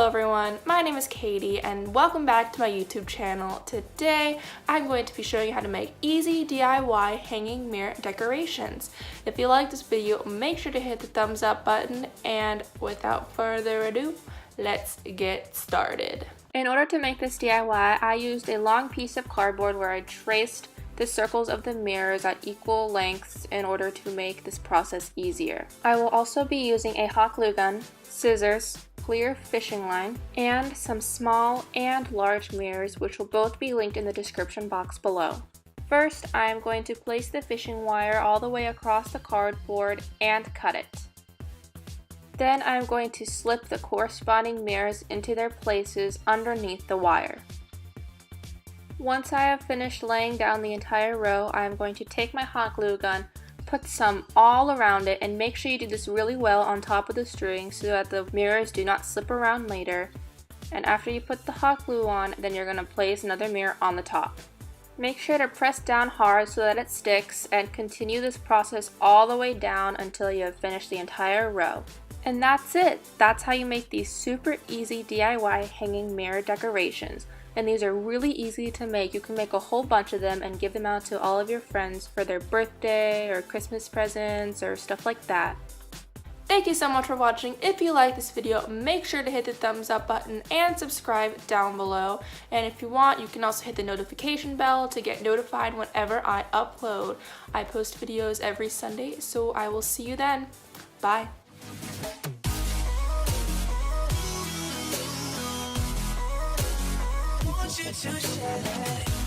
everyone, my name is Katie and welcome back to my YouTube channel. Today I'm going to be showing you how to make easy DIY hanging mirror decorations. If you like this video, make sure to hit the thumbs up button, and without further ado, let's get started. In order to make this DIY, I used a long piece of cardboard where I traced the circles of the mirrors at equal lengths in order to make this process easier. I will also be using a hot glue gun, scissors, clear fishing line, and some small and large mirrors, which will both be linked in the description box below. First, I am going to place the fishing wire all the way across the cardboard and cut it. Then I am going to slip the corresponding mirrors into their places underneath the wire. Once I have finished laying down the entire row, I am going to take my hot glue gun, put some all around it, and make sure you do this really well on top of the string so that the mirrors do not slip around later. And after you put the hot glue on, then you're going to place another mirror on the top. Make sure to press down hard so that it sticks, and continue this process all the way down until you have finished the entire row. And that's it! That's how you make these super easy DIY hanging mirror decorations. And these are really easy to make. You can make a whole bunch of them and give them out to all of your friends for their birthday or Christmas presents or stuff like that. Thank you so much for watching. If you like this video, make sure to hit the thumbs up button and subscribe down below. And if you want, you can also hit the notification bell to get notified whenever I upload. I post videos every Sunday, so I will see you then. Bye. You to share